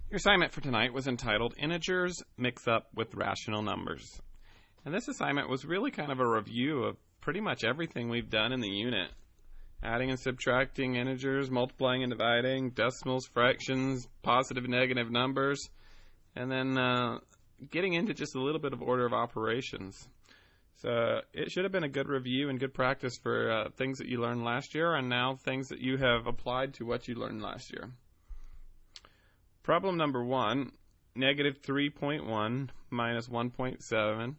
Your assignment for tonight was entitled Integers Mix Up with Rational Numbers. And this assignment was really kind of a review of pretty much everything we've done in the unit. Adding and subtracting integers, multiplying and dividing, decimals, fractions, positive and negative numbers, and then getting into just a little bit of order of operations. So it should have been a good review and good practice for things that you learned last year and now things that you have applied to what you learned last year. Problem number 1, negative 3.1 minus 1.7.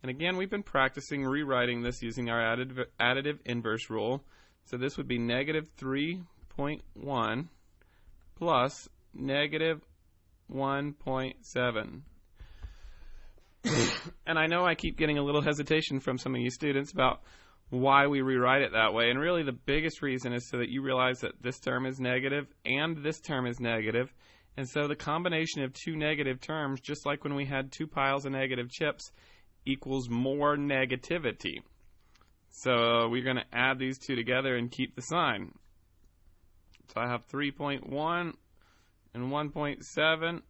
And again, we've been practicing rewriting this using our additive inverse rule. So this would be negative 3.1 plus negative 1.7. And I know I keep getting a little hesitation from some of you students about why we rewrite it that way. And really the biggest reason is so that you realize that this term is negative and this term is negative. And so the combination of two negative terms, just like when we had two piles of negative chips, equals more negativity. So we're going to add these two together and keep the sign. So I have 3.1 and 1.7.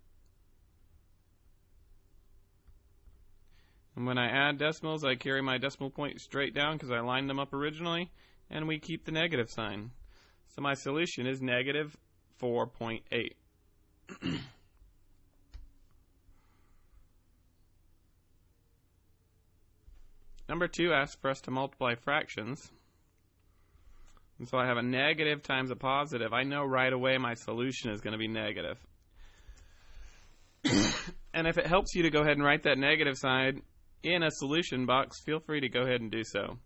And when I add decimals, I carry my decimal point straight down because I lined them up originally, and we keep the negative sign. So my solution is negative 4.8. Number 2 asks for us to multiply fractions. And so I have a negative times a positive. I know right away my solution is going to be negative. And if it helps you to go ahead and write that negative side in a solution box, feel free to go ahead and do so.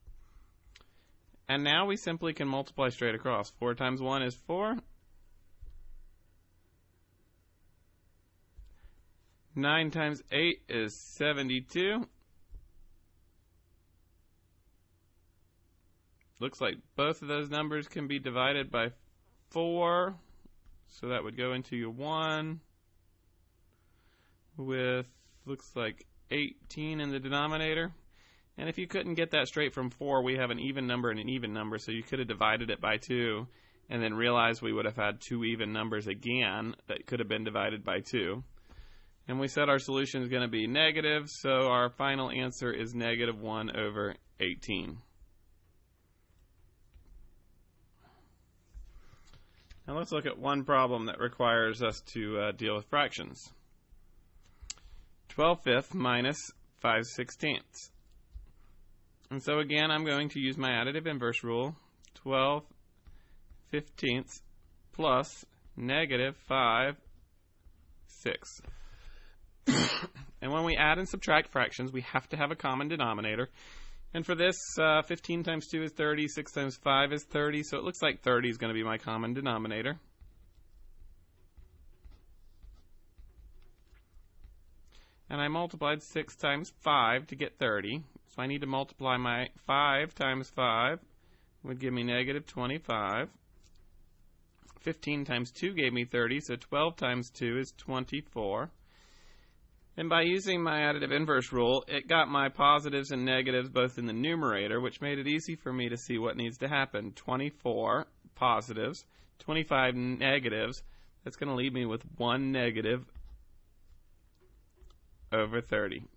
And now we simply can multiply straight across. 4 times 1 is 4. 9 times 8 is 72. Looks like both of those numbers can be divided by 4. So that would go into your 1 with, looks like 18 in the denominator. And if you couldn't get that straight from 4, we have an even number and an even number. So you could have divided it by 2 and then realized we would have had two even numbers again that could have been divided by 2. And we said our solution is going to be negative, so our final answer is negative 1 over 18. Now let's look at one problem that requires us to deal with fractions. 12/5 minus 5/16. And so again, I'm going to use my additive inverse rule. 12/15 plus negative 5/6. And when we add and subtract fractions, we have to have a common denominator. And for this, 15 times 2 is 30, 6 times 5 is 30, so it looks like 30 is going to be my common denominator. And I multiplied 6 times 5 to get 30, so I need to multiply my 5 times 5, would give me negative 25. 15 times 2 gave me 30, so 12 times 2 is 24. And by using my additive inverse rule, it got my positives and negatives both in the numerator, which made it easy for me to see what needs to happen. 24 positives, 25 negatives. That's going to leave me with 1 negative over 30.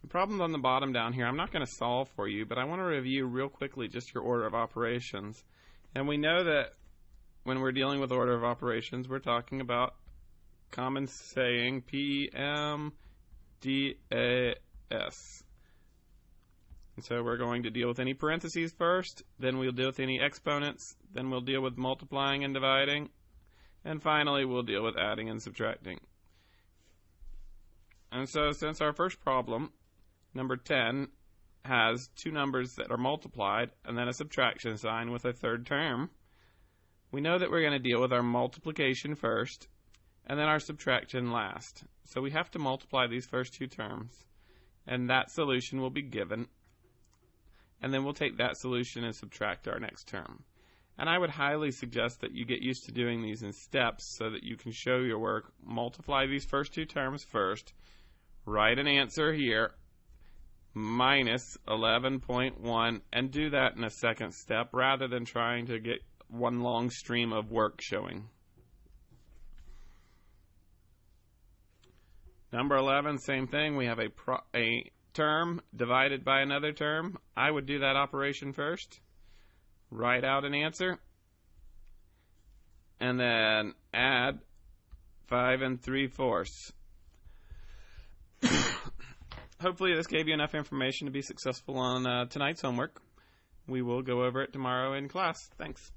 The problem's on the bottom down here. I'm not going to solve for you, but I want to review real quickly just your order of operations. And we know that when we're dealing with order of operations, we're talking about common saying PMDAS. And so we're going to deal with any parentheses first, then we'll deal with any exponents, then we'll deal with multiplying and dividing, and finally we'll deal with adding and subtracting. And so since our first problem, number 10, has two numbers that are multiplied and then a subtraction sign with a third term, we know that we're going to deal with our multiplication first and then our subtraction last. So we have to multiply these first two terms, and that solution will be given, and then we'll take that solution and subtract our next term. And I would highly suggest that you get used to doing these in steps so that you can show your work. Multiply these first two terms first, write an answer here, minus 11.1, and do that in a second step rather than trying to get one long stream of work showing. Number 11, same thing. We have a term divided by another term. I would do that operation first, write out an answer, and then add 5 3/4. Hopefully this gave you enough information to be successful on tonight's homework. We will go over it tomorrow in class. Thanks.